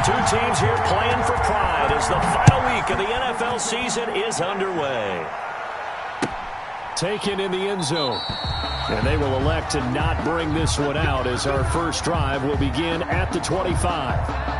Two teams here playing for pride as the final week of the NFL season is underway. Taken in the end zone. And they will elect to not bring this one out as our first drive will begin at the 25.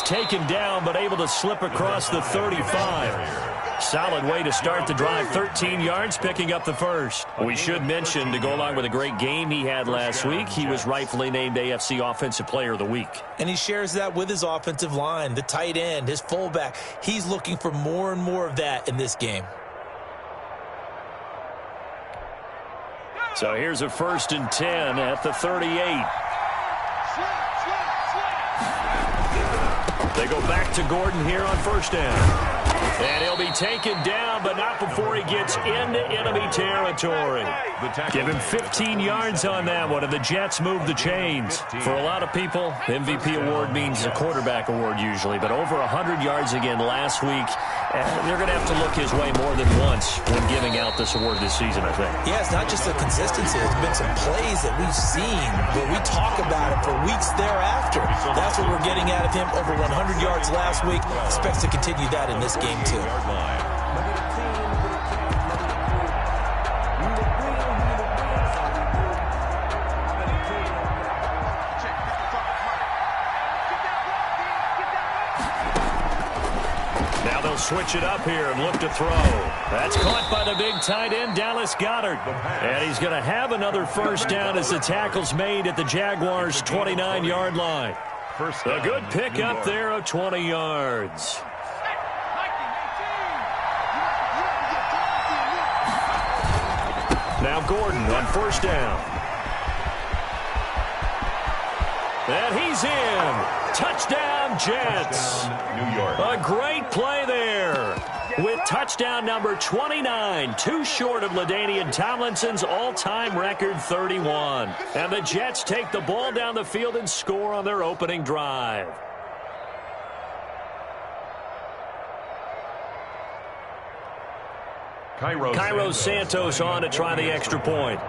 Taken down, but able to slip across the 35. Solid way to start the drive. 13 yards, picking up the first. We should mention, to go along with a great game he had last week, he was rightfully named AFC Offensive Player of the Week. And he shares that with his offensive line, the tight end, his fullback. He's looking for more and more of that in this game. So here's a 1st and 10 at the 38. They go back to Gordon here on 1st down. And he'll be taken down, but not before he gets into enemy territory. Give him 15 yards on that one, and the Jets move the chains. For a lot of people, MVP award means a quarterback award usually, but over 100 yards again last week. They're going to have to look his way more than once when giving out this award this season, I think. Yeah, it's not just the consistency. There's been some plays that we've seen where we talk about it for weeks thereafter. That's what we're getting out of him. Over 100 yards last week. Expects to continue that in this game, too. Now they'll switch it up here and look to throw. That's caught by the big tight end, Dallas Goedert. And he's going to have another 1st down as the tackle's made at the Jaguars' 29-yard line. A good pick up there of 20 yards. Now Gordon on 1st down. And he's in. Touchdown, Jets. New York. A great play there. With touchdown number 29, too short of LaDainian Tomlinson's all-time record 31. And the Jets take the ball down the field and score on their opening drive. Cairo Santos on to try the extra point.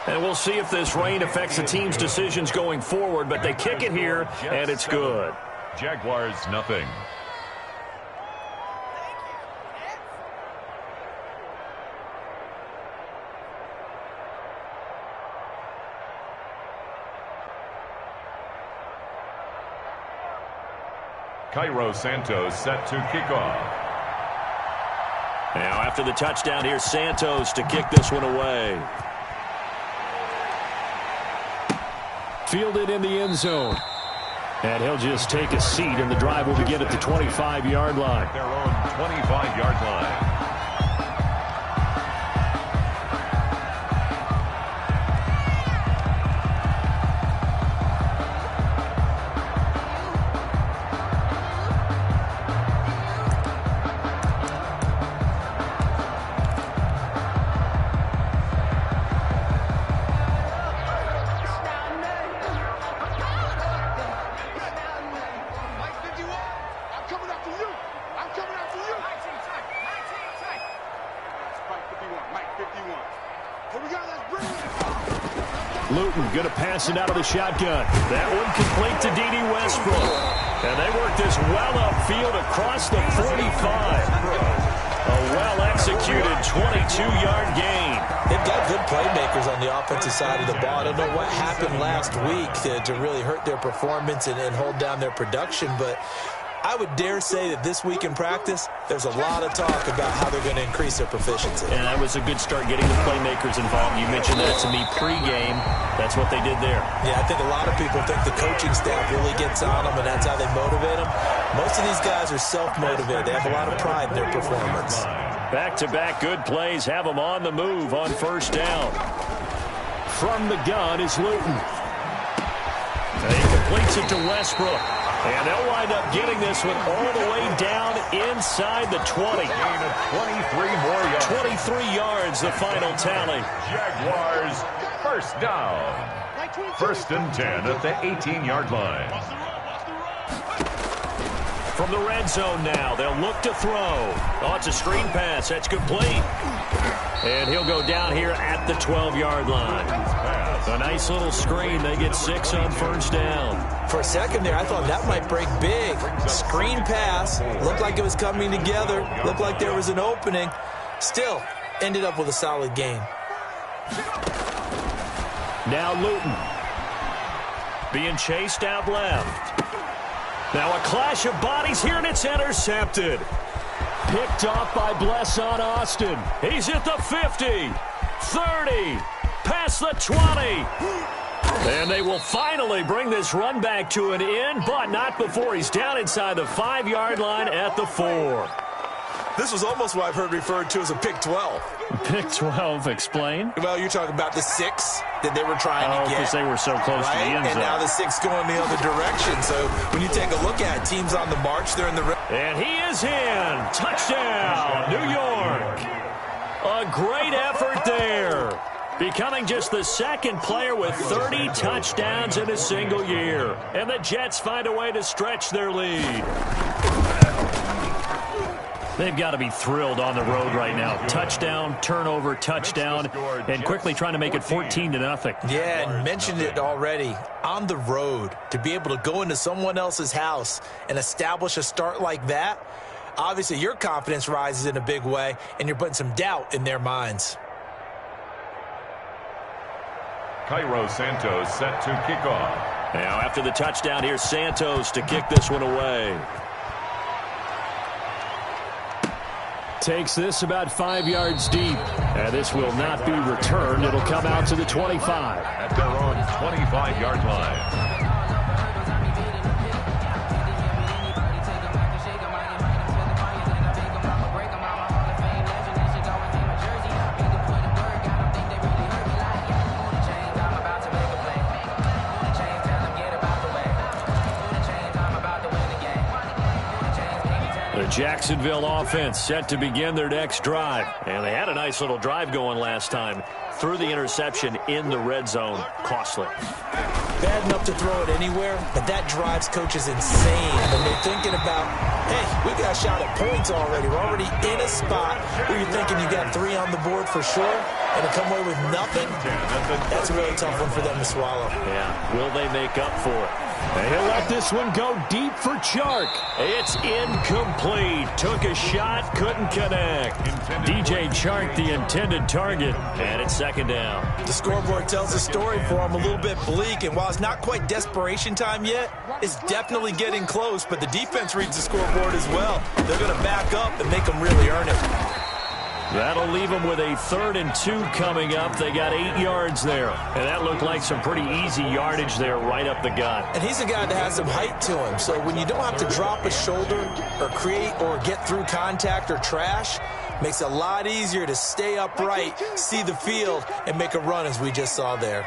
And we'll see if this rain affects the team's decisions going forward, but they kick it here, and it's good. Jaguars, nothing. Cairo Santos set to kick off. Now after the touchdown, here's Santos to kick this one away. Fielded in the end zone. And he'll just take a seat, and the drive will begin at the 25-yard line. Their own 25-yard line. Luton going to pass it out of the shotgun. That one complete to D.D. Westbrook. And they work this well upfield across the 45. A well-executed 22-yard gain. They've got good playmakers on the offensive side of the ball. I don't know what happened last week to really hurt their performance and hold down their production, but I would dare say that this week in practice, there's a lot of talk about how they're going to increase their proficiency. And that was a good start getting the playmakers involved. You mentioned that to me pregame. That's what they did there. Yeah, I think a lot of people think the coaching staff really gets on them, and that's how they motivate them. Most of these guys are self-motivated. They have a lot of pride in their performance. Back-to-back good plays have them on the move on 1st down. From the gun is Luton. They can completes it to Westbrook. And they'll wind up getting this one all the way down inside the 20. Gain of 23 more yards. 23 yards, the final tally. Jaguars first down. First and 10 at the 18-yard line. From the red zone now, they'll look to throw. Oh, it's a screen pass. That's complete. And he'll go down here at the 12-yard line. A nice little screen. They get 6 on first down. For a second there, I thought that might break big. Screen pass. Looked like it was coming together. Looked like there was an opening. Still, ended up with a solid game. Now Luton. Being chased out left. Now a clash of bodies here, and it's intercepted. Picked off by Blesson Austin. He's at the 50, 30, past the 20. And they will finally bring this run back to an end, but not before he's down inside the 5-yard line at the 4. This was almost what I've heard referred to as a pick 12. Pick 12, explain. Well, you're talking about the 6 that they were trying to get. Because they were so close to the end zone. And now the 6 going the other direction. So when you take a look at it, teams on the march, they're in the... And he is in. Touchdown, New York. A great effort there. Becoming just the second player with 30 touchdowns in a single year. And the Jets find a way to stretch their lead. They've got to be thrilled on the road right now. Touchdown, turnover, touchdown, and quickly trying to make it 14-0. Yeah, and mentioned it already. On the road, to be able to go into someone else's house and establish a start like that, obviously your confidence rises in a big way, and you're putting some doubt in their minds. Cairo Santos set to kick off. Now after the touchdown, here's Santos to kick this one away. Takes this about 5 yards deep. And this will not be returned. It'll come out to the 25. At their own 25-yard line. Jacksonville offense set to begin their next drive. And they had a nice little drive going last time. Threw the interception in the red zone. Costly. Bad enough to throw it anywhere, but that drives coaches insane when they're thinking about, hey, we got a shot at points already. We're already in a spot where you're thinking you got 3 on the board for sure, and to come away with nothing, that's a really tough one for them to swallow. Yeah, will they make up for it? And he'll let this one go deep for Chark. It's incomplete. Took a shot, couldn't connect. DJ Chark, the intended target, and it's second down. The scoreboard tells a story for him, a little bit bleak, and while it's not quite desperation time yet, it's definitely getting close, but the defense reads the scoreboard as well. They're going to back up and make them really earn it. That'll leave them with a 3rd and 2 coming up. They got 8 yards there. And that looked like some pretty easy yardage there right up the gut. And he's a guy that has some height to him. So when you don't have to drop a shoulder or create or get through contact or trash, makes it a lot easier to stay upright, see the field, and make a run as we just saw there.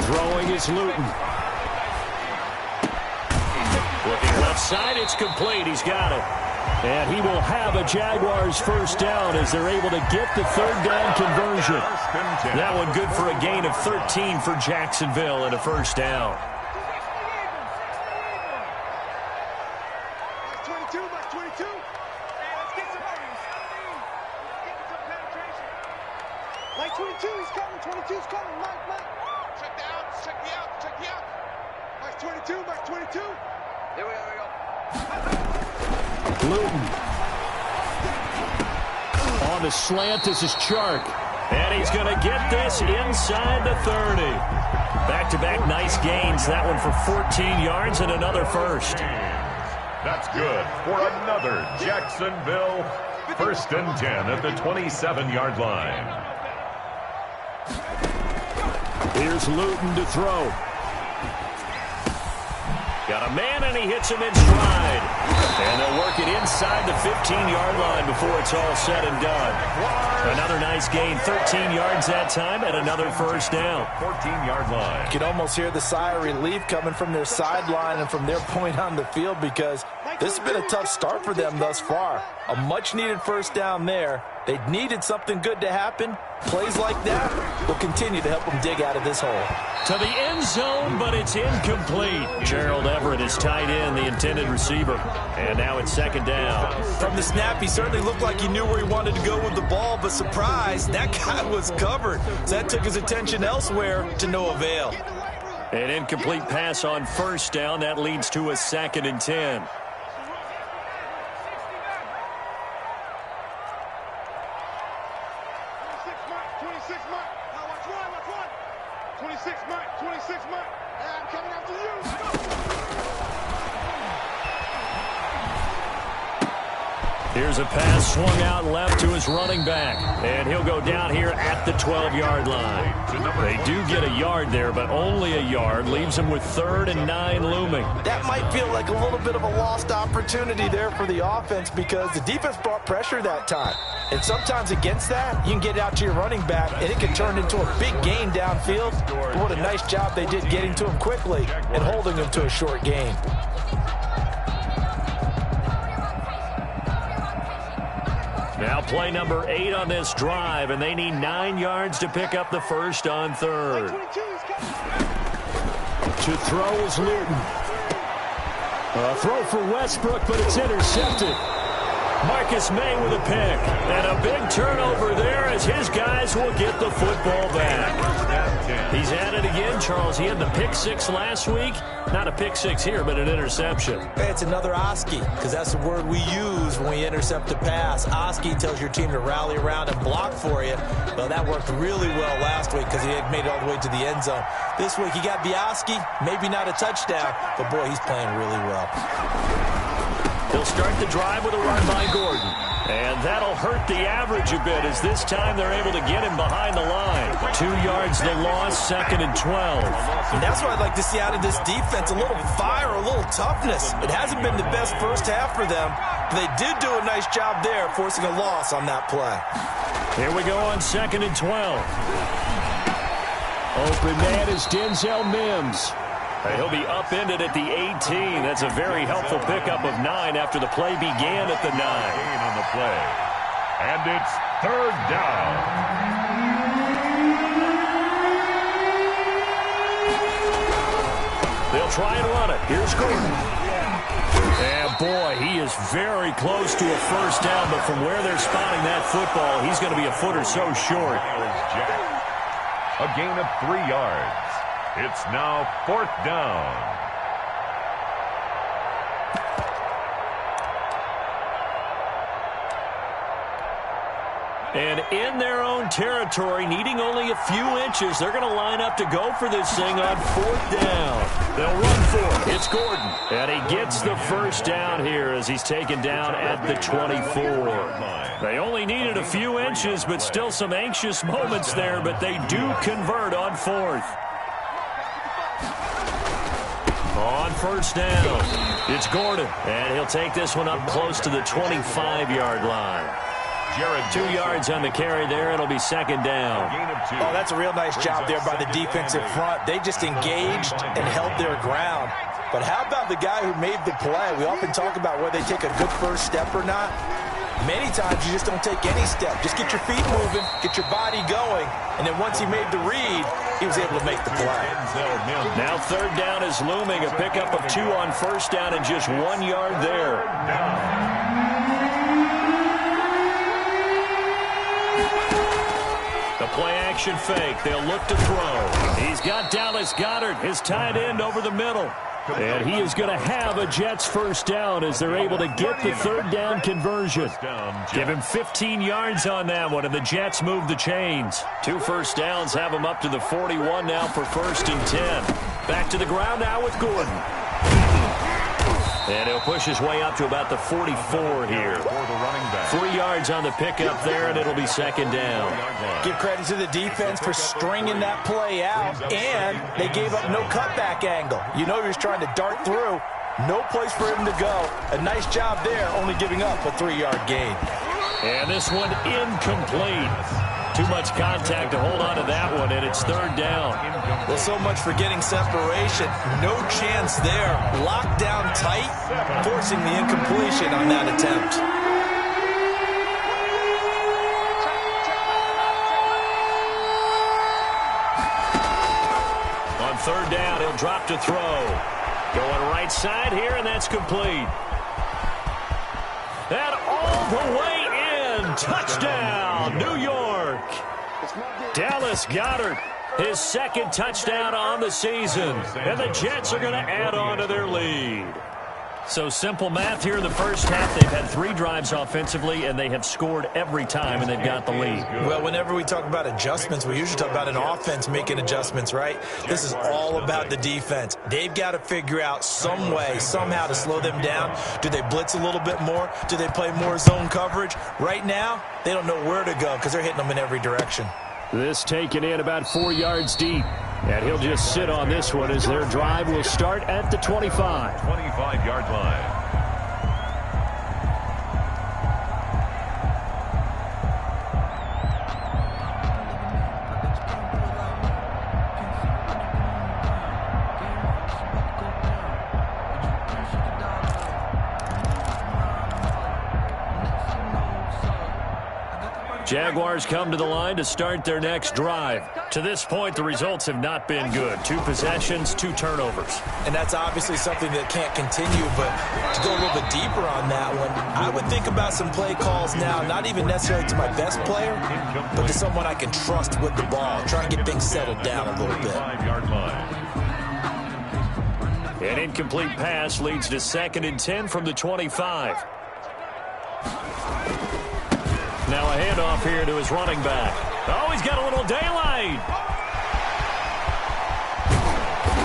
Throwing is Luton. Looking left side, it's complete. He's got it. And he will have a Jaguars first down as they're able to get the 3rd down conversion. That one good for a gain of 13 for Jacksonville and a first down. Luton. On the slant, this is Chark. And he's going to get this inside the 30. Back-to-back nice gains. That one for 14 yards and another first. That's good for another Jacksonville 1st and 10 at the 27-yard line. Here's Luton to throw. Got a man, and he hits him in stride. And they'll work it inside the 15-yard line before it's all said and done. Another nice gain, 13 yards that time, and another first down. 14-yard line. You can almost hear the sigh of relief coming from their sideline and from their point on the field, because this has been a tough start for them thus far. A much-needed first down there. They needed something good to happen. Plays like that will continue to help them dig out of this hole. To the end zone, but it's incomplete. Gerald Everett is tight end, the intended receiver. And now it's second down. From the snap, he certainly looked like he knew where he wanted to go with the ball, but surprise, that guy was covered. So that took his attention elsewhere to no avail. An incomplete pass on first down. That leads to a 2nd and 10. Here's a pass swung out left to his running back. And he'll go down here at the 12-yard line. They do get a yard there, but only a yard. Leaves them with 3rd and 9 looming. That might feel like a little bit of a lost opportunity there for the offense, because the defense brought pressure that time. And sometimes against that, you can get out to your running back, and it can turn into a big gain downfield. But what a nice job they did getting to him quickly and holding him to a short gain. Now play number 8 on this drive, and they need 9 yards to pick up the first on 3rd. To throw is Luton. A throw for Westbrook, but it's intercepted. Marcus May with a pick. And a big turnover there as his guys will get the football back. He's at it again, Charles. He had the pick 6 last week. Not a pick 6 here, but an interception. Hey, it's another Oski, because that's the word we use when we intercept a pass. Oski tells your team to rally around and block for you. Well, that worked really well last week because he had made it all the way to the end zone. This week he got the Oski, maybe not a touchdown, but boy, he's playing really well. He'll start the drive with a run by Gordon. And that'll hurt the average a bit, as this time they're able to get him behind the line. 2 yards the loss, 2nd and 12. And that's what I'd like to see out of this defense, a little fire, a little toughness. It hasn't been the best first half for them, but they did do a nice job there, forcing a loss on that play. Here we go on 2nd and 12. Open man is Denzel Mims. He'll be upended at the 18. That's a very helpful pickup of 9 after the play began at the 9. Gain on the play. And it's 3rd down. They'll try and run it. Here's Gordon. And boy, he is very close to a first down, but from where they're spotting that football, he's going to be a foot or so short. A gain of 3 yards. It's now 4th down. And in their own territory, needing only a few inches, they're going to line up to go for this thing on 4th down. They'll run for it. It's Gordon. And he gets the first down here as he's taken down at the 24. They only needed a few inches, but still some anxious moments there, but they do convert on 4th. On first down, it's Gordon, and he'll take this one up close to the 25-yard line. 2 yards on the carry there. It'll be 2nd down. Oh, that's a real nice job there by the defensive front. They just engaged and held their ground. But how about the guy who made the play? We often talk about whether they take a good first step or not. Many times you just don't take any step. Just get your feet moving, get your body going, and then once he made the read, he was able to make the play. Now 3rd down is looming. A pickup of 2 on first down and just 1 yard there. The play-action fake. They'll look to throw. He's got Dallas Goedert, his tight end, over the middle. And he is going to have a Jets first down as they're able to get the 3rd down conversion. Give him 15 yards on that one, and the Jets move the chains. 2 first downs have them up to the 41 now for 1st and 10. Back to the ground now with Gordon. And he'll push his way up to about the 44 here. 3 yards on the pickup there, and it'll be 2nd down. Give credit to the defense for stringing that play out, and they gave up no cutback angle. You know he was trying to dart through. No place for him to go. A nice job there, only giving up a 3-yard gain. And this one incomplete. Too much contact to hold on to that one, and it's 3rd down. Well, so much for getting separation. No chance there. Locked down tight, forcing the incompletion on that attempt. On 3rd down, he'll drop to throw. Going right side here, and that's complete. And all the way in. Touchdown, New York. Dallas Goedert, his 2nd touchdown on the season. And the Jets are going to add on to their lead. So simple math here in the first half. They've had 3 drives offensively, and they have scored every time, and they've got the lead. Well, whenever we talk about adjustments, we usually talk about an offense making adjustments, right? This is all about the defense. They've got to figure out some way, somehow to slow them down. Do they blitz a little bit more? Do they play more zone coverage? Right now, they don't know where to go because they're hitting them in every direction. This taken in about 4 yards deep. And he'll just sit on this one as their drive will start at the 25. 25-yard line. Jaguars come to the line to start their next drive. To this point, the results have not been good. 2 possessions, 2 turnovers. And that's obviously something that can't continue, but to go a little bit deeper on that one, I would think about some play calls now, not even necessarily to my best player, but to someone I can trust with the ball, trying to get things settled down a little bit. 5-yard line. An incomplete pass leads to 2nd and 10 from the 25. Now a handoff here to his running back. Oh, he's got a little daylight.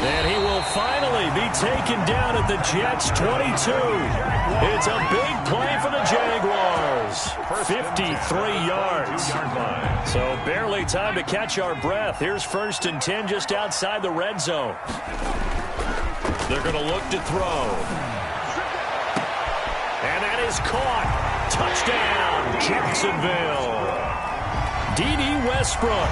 And he will finally be taken down at the Jets' 22. It's a big play for the Jaguars. 53 yards. So barely time to catch our breath. Here's 1st and 10 just outside the red zone. They're going to look to throw. And that is caught. Touchdown, Jacksonville. D.D. Westbrook,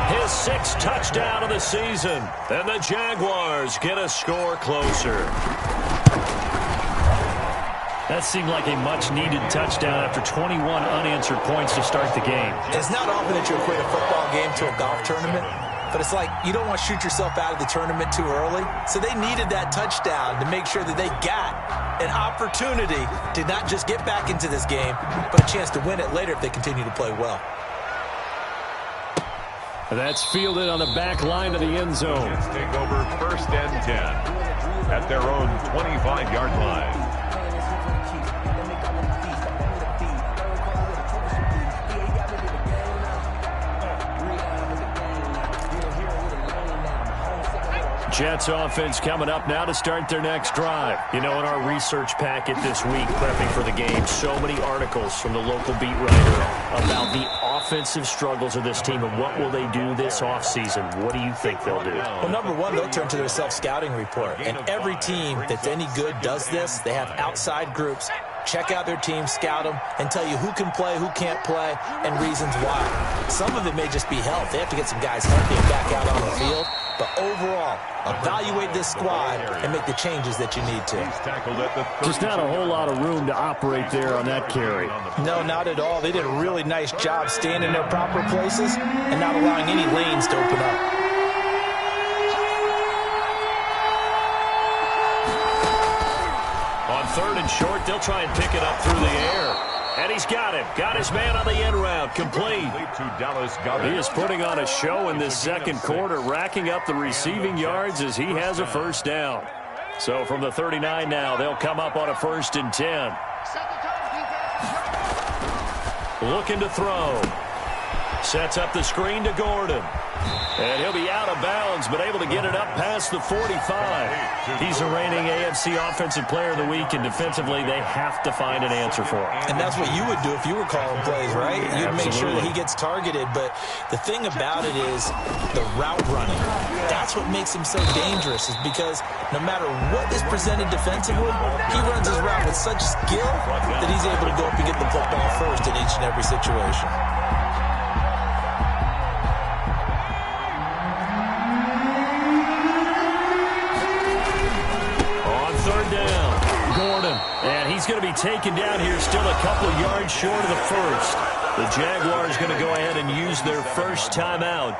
his 6th touchdown of the season. And the Jaguars get a score closer. That seemed like a much-needed touchdown after 21 unanswered points to start the game. It's not often that you equate a football game to a golf tournament, but it's like you don't want to shoot yourself out of the tournament too early. So they needed that touchdown to make sure that they got an opportunity to not just get back into this game, but a chance to win it later if they continue to play well. That's fielded on the back line of the end zone. Let's take over 1st and 10 at their own 25-yard line. Jets offense coming up now to start their next drive. You know, in our research packet this week, prepping for the game, so many articles from the local beat writer about the offensive struggles of this team and what will they do this offseason. What do you think they'll do? Well, number one, they'll turn to their self-scouting report. And every team that's any good does this. They have outside groups. Check out their team, scout them, and tell you who can play, who can't play, and reasons why. Some of it may just be health. They have to get some guys healthy and back out on the field. But overall, evaluate this squad and make the changes that you need to. Just not a whole lot of room to operate there on that carry. No, not at all. They did a really nice job staying in their proper places and not allowing any lanes to open up. On 3rd and short, they'll try and pick it up through the air. And he's got it. Got his man on the end route. Complete. He is putting on a show in this 2nd quarter, racking up the receiving yards as he has a 1st down. So from the 39 now, they'll come up on a 1st and 10. Looking to throw. Sets up the screen to Gordon. And he'll be out of bounds, but able to get it up past the 45. He's the reigning AFC Offensive Player of the Week, and defensively they have to find an answer for him. And that's what you would do if you were calling plays, right? You'd make sure that he gets targeted. But the thing about it is the route running. That's what makes him so dangerous, is because no matter what is presented defensively, he runs his route with such skill that he's able to go up and get the football first in each and every situation. And he's going to be taken down here, still a couple of yards short of the first. The Jaguars going to go ahead and use their first timeout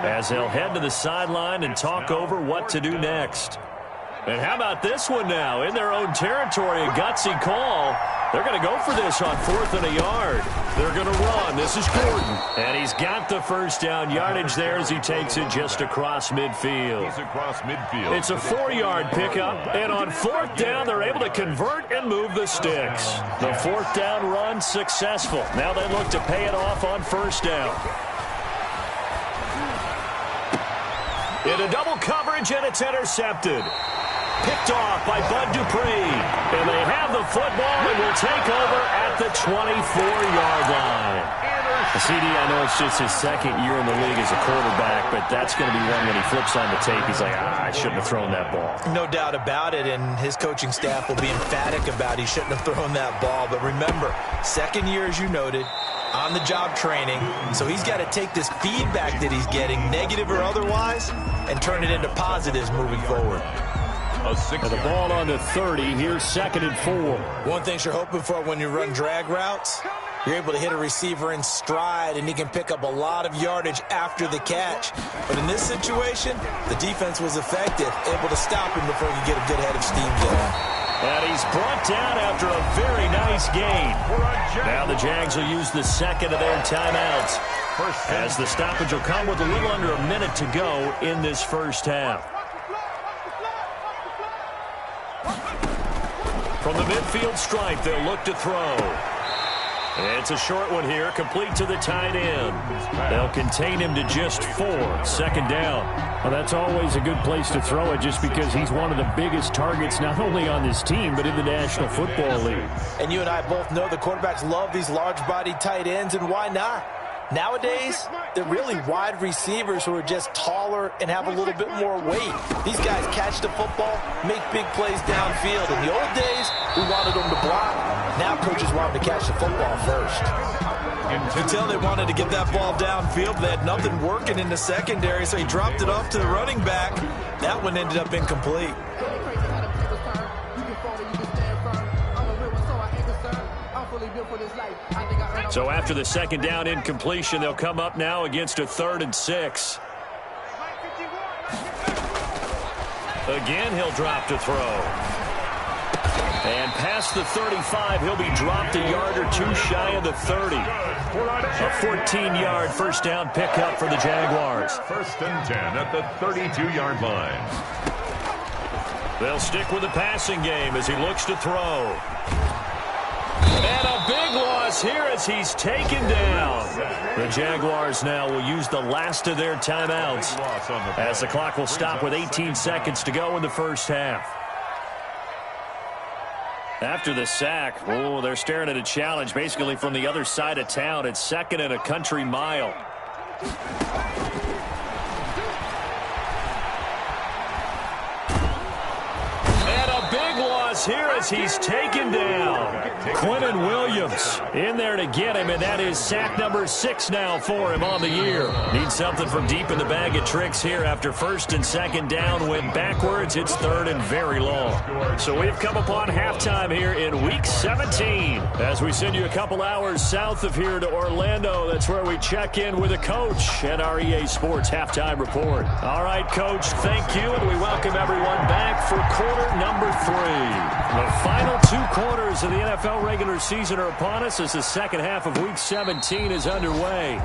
as they'll head to the sideline and talk over what to do next. And how about this one now? In their own territory, a gutsy call. They're going to go for this on 4th and a yard. They're going to run. This is Gordon. And he's got the first down yardage there as he takes it just across midfield. He's across midfield. It's a 4-yard pickup. And on 4th down, they're able to convert and move the sticks. The 4th down run successful. Now they look to pay it off on 1st down. Into double coverage, and it's intercepted. Picked off by Bud Dupree. And they have the football and will take over at the 24-yard line. CD, I know it's just his second year in the league as a quarterback, but that's going to be one when he flips on the tape. He's like, I shouldn't have thrown that ball. No doubt about it, and his coaching staff will be emphatic about he shouldn't have thrown that ball. But remember, second year, as you noted, on-the-job training, so he's got to take this feedback that he's getting, negative or otherwise, and turn it into positives moving forward. And the ball on the 30. Here's 2nd and 4. One thing you're hoping for when you run drag routes, you're able to hit a receiver in stride, and he can pick up a lot of yardage after the catch. But in this situation, the defense was effective, able to stop him before he could get a good head of steam going. And he's brought down after a very nice gain. Now the Jags will use the second of their timeouts, as the stoppage will come with a little under a minute to go in this first half. From the midfield stripe, they'll look to throw. It's a short one here, complete to the tight end. They'll contain him to just 4. 2nd down. Well, that's always a good place to throw it, just because he's one of the biggest targets not only on this team but in the National Football League. And you and I both know the quarterbacks love these large-bodied tight ends, and why not? Nowadays, they're really wide receivers who are just taller and have a little bit more weight. These guys catch the football, make big plays downfield. In the old days, we wanted them to block. Now coaches want them to catch the football first. You can tell they wanted to get that ball downfield, but they had nothing working in the secondary, so he dropped it off to the running back. That one ended up incomplete. So after the 2nd down incompletion, they'll come up now against a 3rd and 6. Again, he'll drop to throw. And past the 35, he'll be dropped a yard or two shy of the 30. A 14-yard first down pickup for the Jaguars. 1st and 10 at the 32-yard line. They'll stick with the passing game as he looks to throw. And a big loss here as he's taken down. The Jaguars now will use the last of their timeouts as the clock will stop with 18 seconds to go in the first half. After the sack, they're staring at a challenge basically from the other side of town. It's 2nd and a country mile. Here as he's taken down. Quentin Williams in there to get him, and that is sack number 6 now for him on the year. Needs something from deep in the bag of tricks here after 1st and 2nd down. Went backwards. It's 3rd and very long. So we've come upon halftime here in Week 17 as we send you a couple hours south of here to Orlando. That's where we check in with a coach at our EA Sports Halftime Report. All right, Coach, thank you, and we welcome everyone back for quarter number 3. The final 2 quarters of the NFL regular season are upon us as the second half of Week 17 is underway.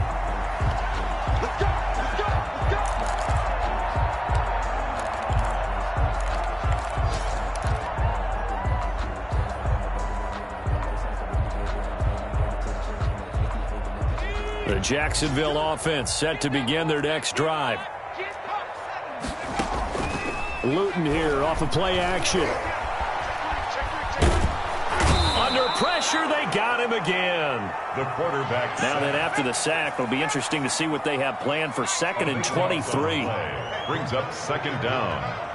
The Jacksonville offense set to begin their next drive. Luton here off of play action. Under pressure, they got him again. The quarterback. Now then, after the sack, it'll be interesting to see what they have planned for 2nd and 23. Brings up 2nd down.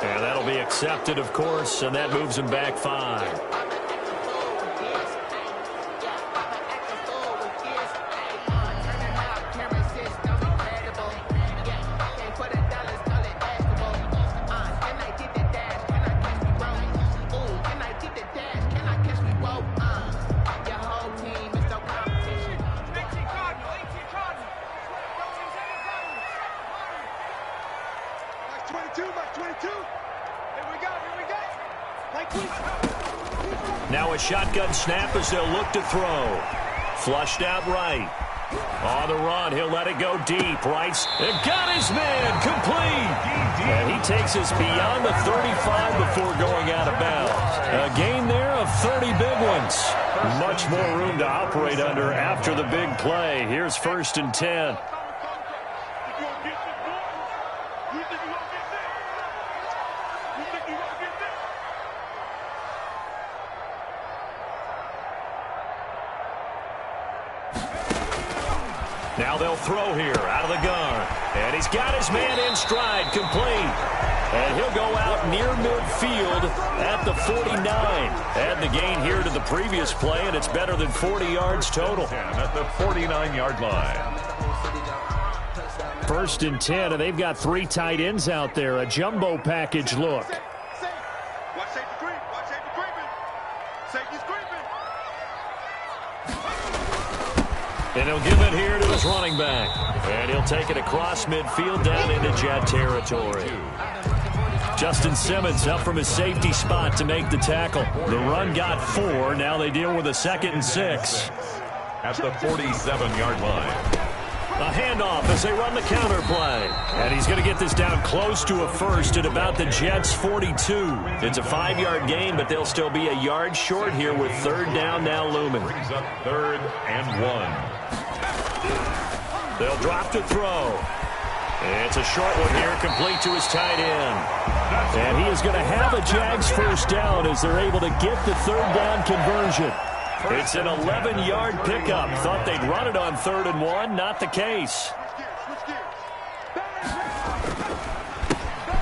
And that'll be accepted, of course, and that moves him back 5. Now a shotgun snap as they'll look to throw. Flushed out right. On the run, he'll let it go deep. Right, and got his man complete. And he takes us beyond the 35 before going out of bounds. A gain there of 30 big ones. Much more room to operate under after the big play. Here's 1st and 10. Now they'll throw here out of the gun. And he's got his man in stride, complete. And he'll go out near midfield at the 49. Add the gain here to the previous play, and it's better than 40 yards total. At the 49-yard line. 1st and 10, and they've got 3 tight ends out there. A jumbo package look. And he'll give it here to his running back. And he'll take it across midfield down into Jet territory. Justin Simmons up from his safety spot to make the tackle. The run got 4. Now they deal with a 2nd and 6. At the 47-yard line. A handoff as they run the counter play. And he's going to get this down close to a first at about the Jets' 42. It's a 5-yard gain, but they'll still be a yard short here with 3rd down now looming. Brings up 3rd and 1. They'll drop to throw. It's a short one here, complete to his tight end. And he is going to have a Jags 1st down as they're able to get the 3rd down conversion. It's an 11-yard pickup. Thought they'd run it on 3rd and 1. Not the case.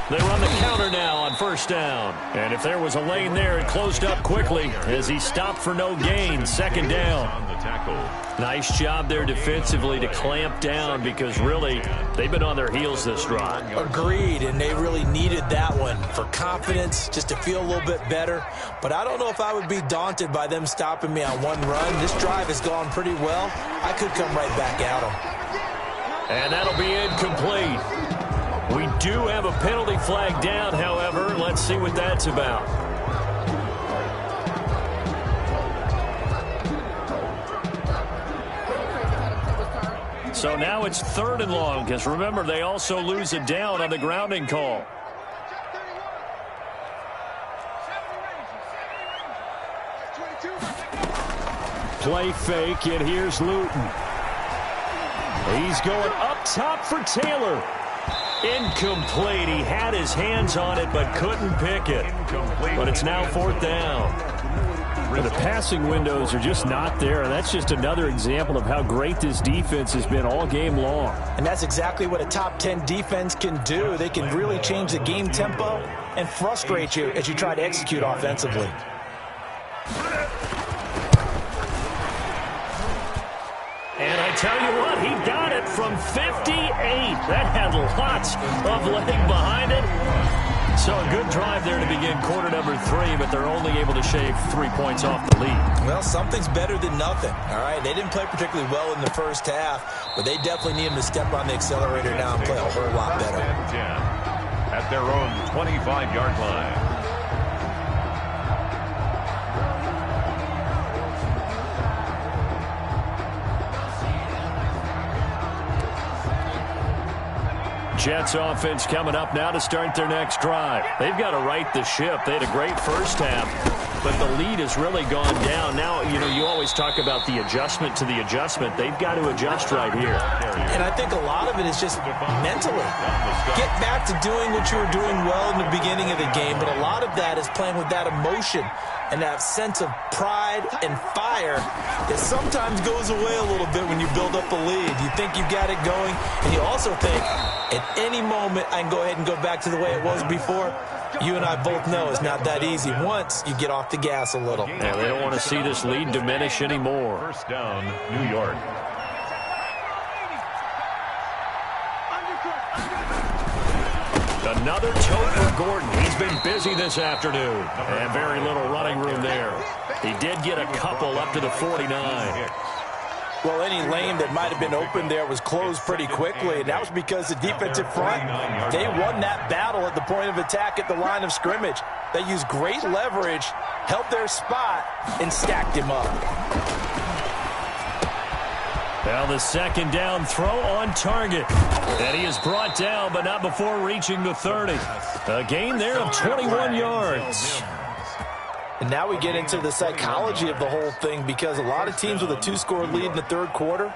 They run the counter now on 1st down. And if there was a lane there, it closed up quickly as he stopped for no gain. 2nd down. On the tackle. Nice job there defensively to clamp down because really they've been on their heels this drive. Agreed, and they really needed that one for confidence, just to feel a little bit better. But I don't know if I would be daunted by them stopping me on one run. This drive has gone pretty well. I could come right back at them. And that'll be incomplete. We do have a penalty flag down, however. Let's see what that's about. So now it's 3rd and long, because remember, they also lose a down on the grounding call. Play fake, and here's Luton. He's going up top for Taylor. Incomplete. He had his hands on it, but couldn't pick it. But it's now 4th down. The passing windows are just not there, and that's just another example of how great this defense has been all game long. And that's exactly what a top 10 defense can do. They can really change the game tempo and frustrate you as you try to execute offensively. And I tell you what, he got it from 58. That had lots of leg behind it. So a good drive there to begin quarter number 3, but they're only able to shave 3 points off the lead. Well, something's better than nothing, all right? They didn't play particularly well in the first half, but they definitely need them to step on the accelerator now and play a whole lot better. At their own 25-yard line. Jets offense coming up now to start their next drive. They've got to right the ship. They had a great first half, but the lead has really gone down. Now, you always talk about the adjustment to the adjustment. They've got to adjust right here. And I think a lot of it is just mentally. Get back to doing what you were doing well in the beginning of the game, but a lot of that is playing with that emotion and that sense of pride and fire that sometimes goes away a little bit when you build up a lead. You think you got it going, and you also think, at any moment, I can go ahead and go back to the way it was before. You and I both know it's not that easy once you get off the gas a little. Yeah, they don't want to see this lead diminish anymore. First down, New York. Another tote for Gordon. He's been busy this afternoon. And very little running room there. He did get a couple up to the 49. Well, any lane that might have been open there was closed pretty quickly, and that was because the defensive front, they won that battle at the point of attack at the line of scrimmage. They used great leverage, held their spot, and stacked him up. Now the second down throw on target. And he is brought down, but not before reaching the 30. A gain there of 21 yards. And now we get into the psychology of the whole thing, because a lot of teams with a two-score lead in the third quarter,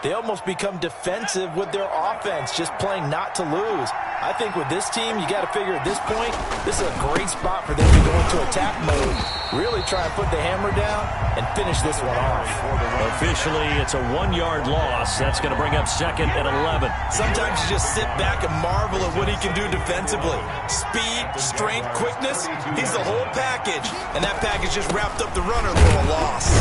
they almost become defensive with their offense, just playing not to lose. I think with this team, you got to figure at this point, this is a great spot for them to go into attack mode, really try and put the hammer down and finish this one off. Officially, it's a 1-yard loss. That's going to bring up second and 11. Sometimes you just sit back and marvel at what he can do defensively. Speed, strength, quickness, he's the whole package. And that package just wrapped up the runner for a loss.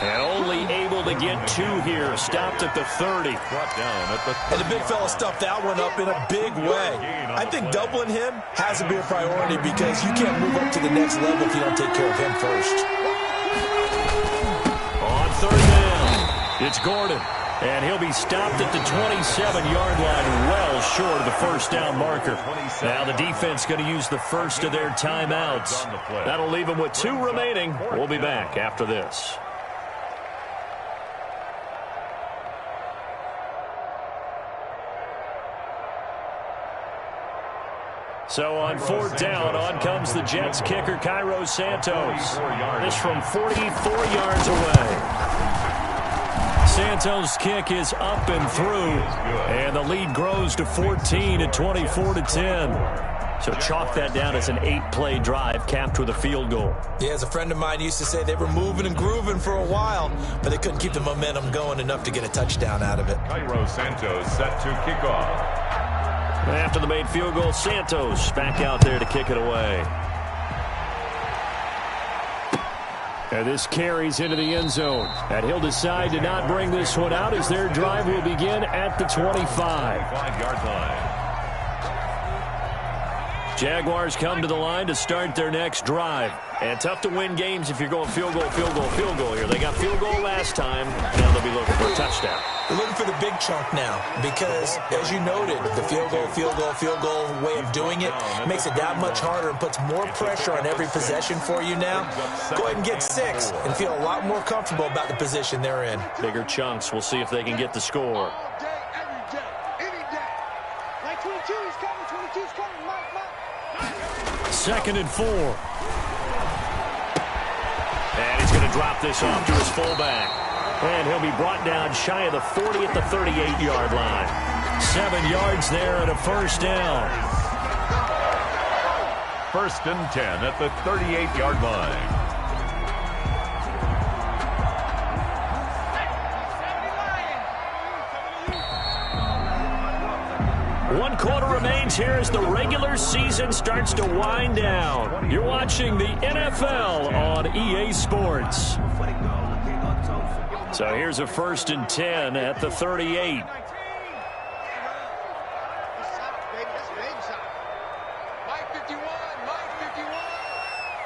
And only able to get 2 here. Stopped at the 30. And the big fella stuffed that one up in a big way. I think doubling him has to be a priority, because you can't move up to the next level if you don't take care of him first. On third down, it's Gordon. And he'll be stopped at the 27-yard line, well short of the first down marker. Now the defense going to use the first of their timeouts. That'll leave them with 2 remaining. We'll be back after this. So on fourth down, on comes the Jets kicker, Cairo Santos. This from 44 yards away. Santos' kick is up and through, and the lead grows to 14 at 24-10. So chalk that down as an 8-play drive capped with a field goal. Yeah, as a friend of mine used to say, they were moving and grooving for a while, but they couldn't keep the momentum going enough to get a touchdown out of it. Cairo Santos set to kick off. After the made field goal, Santos back out there to kick it away. And this carries into the end zone. And he'll decide to not bring this one out as their drive will begin at the 25. 5-yard line. Jaguars come to the line to start their next drive. And tough to win games if you're going field goal, field goal, field goal here. They got field goal last time. Now they'll be looking for a touchdown. They're looking for the big chunk now, because, as you noted, the field goal, field goal, field goal way of doing it makes it that much harder and puts more pressure on every possession for you now. Go ahead and get 6 and feel a lot more comfortable about the position they're in. Bigger chunks. We'll see if they can get the score. Second and 4. And he's going to drop this off to his fullback. And he'll be brought down shy of the 40 at the 38-yard line. 7 yards there and a first down. First and 10 at the 38-yard line. One quarter remains here as the regular season starts to wind down. You're watching the NFL on EA Sports. So here's a first and 10 at the 38.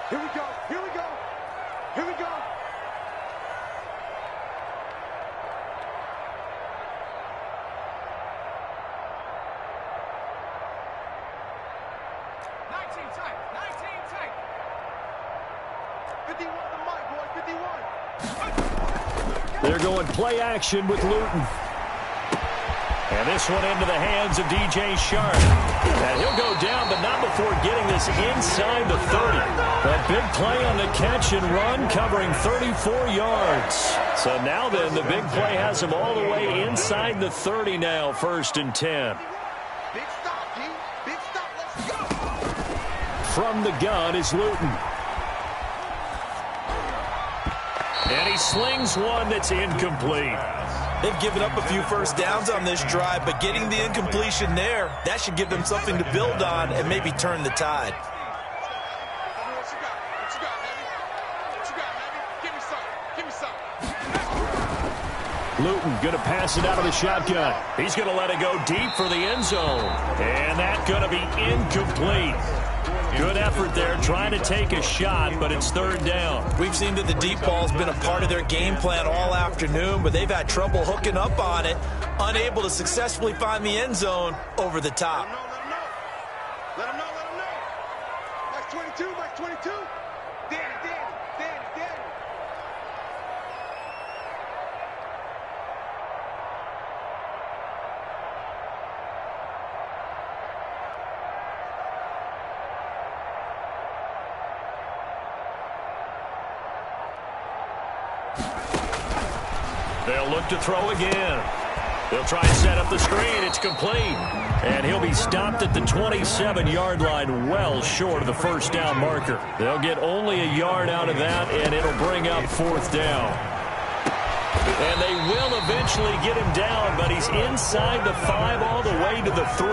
Here we go. Here we go. Here we go. They're going play action with Luton. And this one into the hands of DJ Shark. And he'll go down, but not before getting this inside the 30. A big play on the catch and run, covering 34 yards. So now then, the big play has him all the way inside the 30 now, 1st and 10. Big stop, D. Big stop. Let's go. From the gun is Luton. And he slings one that's incomplete. They've given up a few first downs on this drive, but getting the incompletion there, that should give them something to build on and maybe turn the tide. What you got? What you got, baby? What you got, baby? Give me some. Give me some. Luton going to pass it out of the shotgun. He's going to let it go deep for the end zone. And that's going to be incomplete. Good effort there, trying to take a shot, but it's 3rd down. We've seen that the deep ball's been a part of their game plan all afternoon, but they've had trouble hooking up on it, unable to successfully find the end zone over the top. Let him know. Let him know. Mike 22, Mike 22. Danny. They'll look to throw again. They'll try and set up the screen. It's complete. And he'll be stopped at the 27-yard line, well short of the 1st down marker. They'll get only a yard out of that, and it'll bring up 4th down. And they will eventually get him down, but he's inside the 5 all the way to the 3.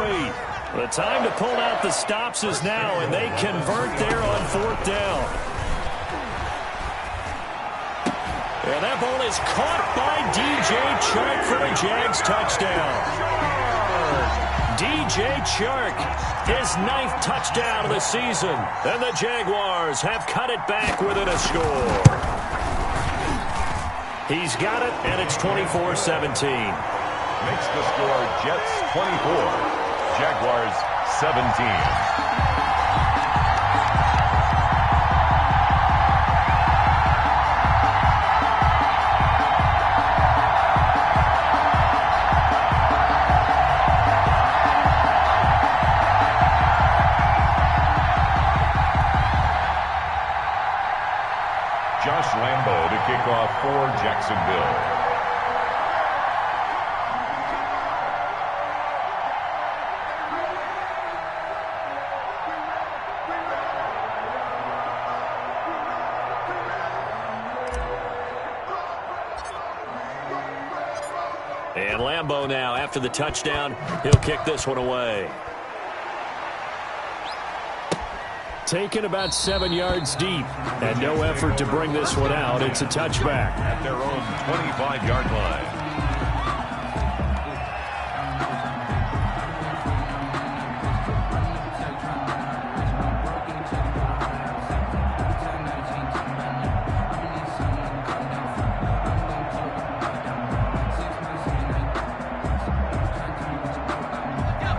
The time to pull out the stops is now, and they convert there on 4th down. And that ball is caught by DJ Chark for a Jags touchdown. DJ Chark, his 9th touchdown of the season. And the Jaguars have cut it back within a score. He's got it, and it's 24-17. Makes the score Jets 24, Jaguars 17. Lambo to kick off for Jacksonville. And Lambo now, after the touchdown, he'll kick this one away. Taken about 7 yards deep, and no effort to bring this one out. It's a touchback. At their own 25-yard line.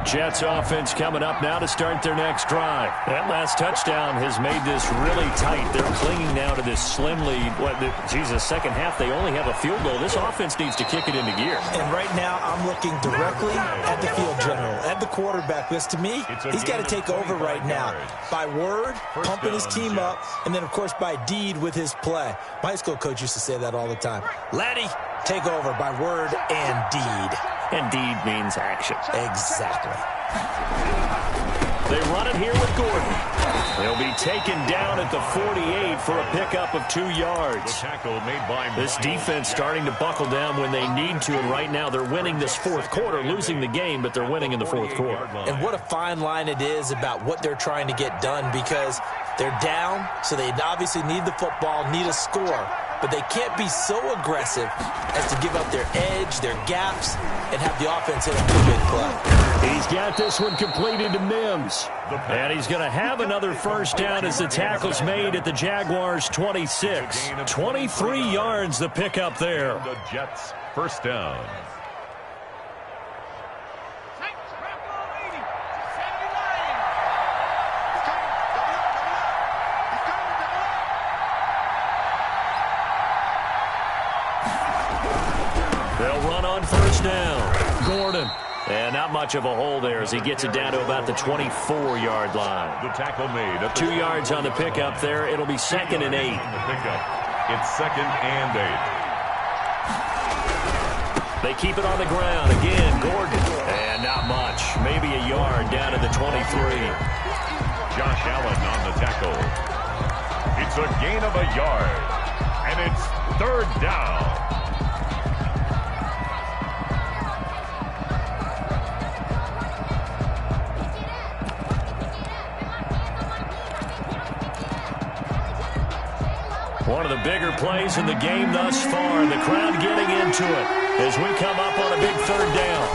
Jets offense coming up now to start their next drive. That last touchdown has made this really tight. They're clinging now to this slim lead. Second half, they only have a field goal. This offense needs to kick it into gear. And right now, I'm looking directly at the field general, at the quarterback. Because to me, he's got to take over right now. By word, pumping his team up, and then, of course, by deed with his play. My high school coach used to say that all the time. Laddie, take over by word and deed. And deed means action. Exactly. They run it here with Gordon. He'll be taken down at the 48 for a pickup of 2 yards. Tackle made by this defense starting to buckle down when they need to, and right now they're winning this 4th quarter, losing the game, but they're winning in the 4th quarter. And what a fine line it is about what they're trying to get done, because they're down, so they obviously need the football, need a score. But they can't be so aggressive as to give up their edge, their gaps, and have the offense hit a big play. He's got this one completed to Mims. And he's going to have another first down as the tackle's made at the Jaguars' 26. 23 yards the pickup there. The Jets first down. They'll run on first down. Gordon. And not much of a hole there as he gets it down to about the 24-yard line. The tackle made. 2 yards on the pickup there. It'll be 2nd and 8. It's 2nd and 8. They keep it on the ground. Again, Gordon. And not much. Maybe a yard down to the 23. Josh Allen on the tackle. It's a gain of a yard. And it's 3rd down. One of the bigger plays in the game thus far. The crowd getting into it as we come up on a big 3rd down.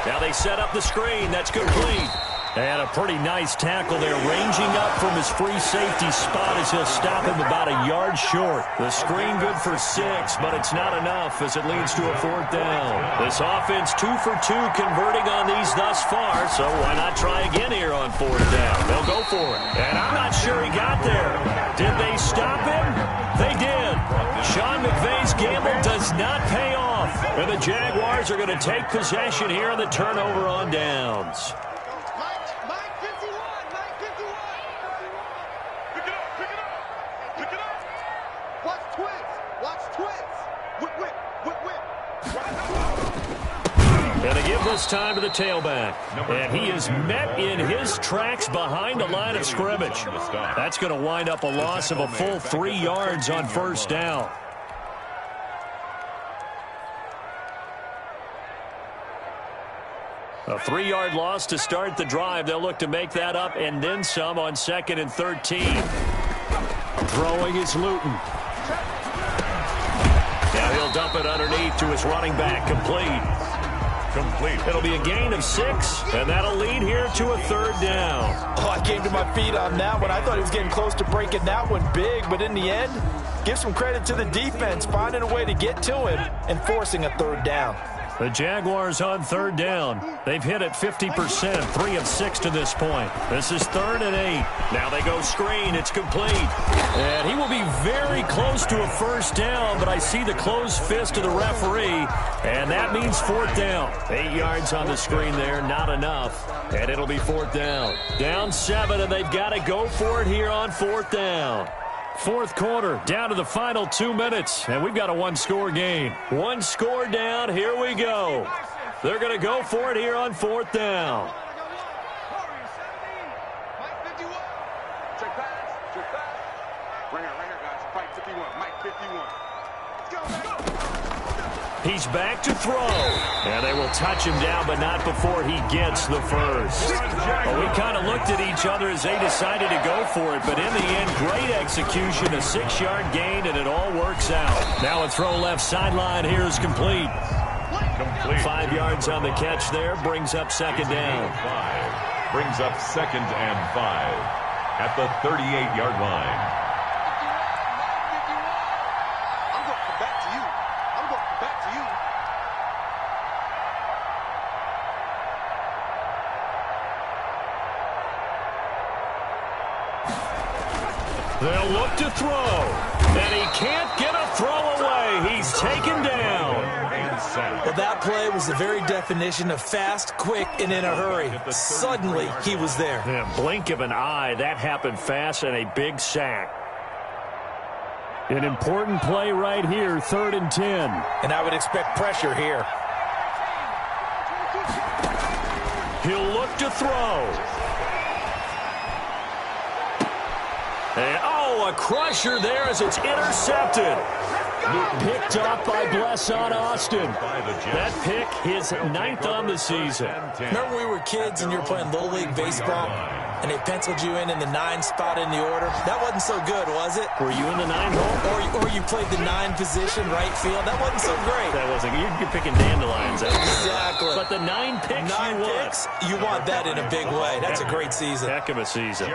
Now they set up the screen. That's complete. And a pretty nice tackle there, ranging up from his free safety spot as he'll stop him about a yard short. The screen good for 6, but it's not enough as it leads to a 4th down. This offense 2 for 2 converting on these thus far, so why not try again here on 4th down? They'll go for it. And I'm not sure he got there. Did they stop him? They did. Sean McVay's gamble does not pay off. And the Jaguars are going to take possession here on the turnover on downs. And they give this time to the tailback. And he is met in his tracks behind the line of scrimmage. That's going to wind up a loss of a full 3 yards on 1st down. A 3-yard loss to start the drive. They'll look to make that up and then some on 2nd and 13. Throwing is Luton. Now he'll dump it underneath to his running back. Complete. It'll be a gain of 6, and that'll lead here to a 3rd down. Oh, I came to my feet on that one. I thought he was getting close to breaking that one big, but in the end, give some credit to the defense, finding a way to get to him and forcing a 3rd down. The Jaguars on 3rd down. They've hit it 50%, 3 of 6 to this point. This is 3rd and 8. Now they go screen. It's complete. And he will be very close to a 1st down, but I see the closed fist of the referee, and that means 4th down. 8 yards on the screen there, not enough. And it'll be 4th down. Down 7, and they've got to go for it here on 4th down. 4th quarter, down to the final 2 minutes, and we've got a 1-score game. 1 score down, here we go. They're going to go for it here on 4th down. He's back to throw. And they will touch him down, but not before he gets the first. Well, we kind of looked at each other as they decided to go for it, but in the end, great execution, a 6-yard gain, and it all works out. Now a throw left sideline here is complete. 5 yards on the catch there, brings up 2nd down. Brings up 2nd and 5 at the 38-yard line. They'll look to throw, and he can't get a throw away. He's taken down. Well, that play was the very definition of fast, quick, and in a hurry. Suddenly, he was there. Yeah, blink of an eye, that happened fast, and a big sack. An important play right here, 3rd and 10. And I would expect pressure here. He'll look to throw. And, a crusher there as it's intercepted. Picked off by Blesson Austin. That pick, his 9th on the season. Remember we were kids and you were playing Little League Baseball, and they penciled you in the 9 spot in the order? That wasn't so good, was it? Were you in the 9 hole? Or you played the 9 position, right field? That wasn't so great. That wasn't. You're picking dandelions. Exactly. But the 9 picks 9 picks, you want that in a big way. That's a great season. Heck of a season.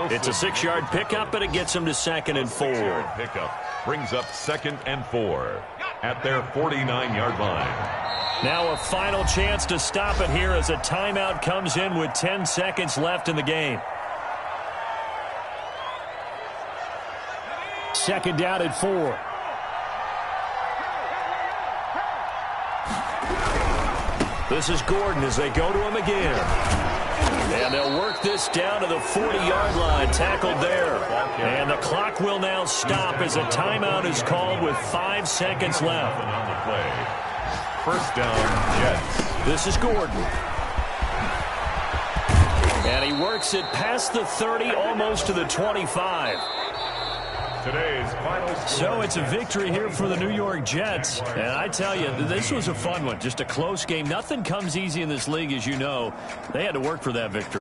It's a 6-yard pickup, but it gets him to 2nd and 4. Pickup brings up 2nd and 4 at their 49-yard line. Now a final chance to stop it here as a timeout comes in with 10 seconds left in the game. 2nd down at 4. This is Gordon as they go to him again. And they'll work this down to the 40-yard line. Tackled there. And the clock will now stop as a timeout is called with 5 seconds left. On the play. First down, Jets. This is Gordon. And he works it past the 30, almost to the 25. Today's final score. So it's a victory here for the New York Jets. And I tell you, this was a fun one. Just a close game. Nothing comes easy in this league, as you know. They had to work for that victory.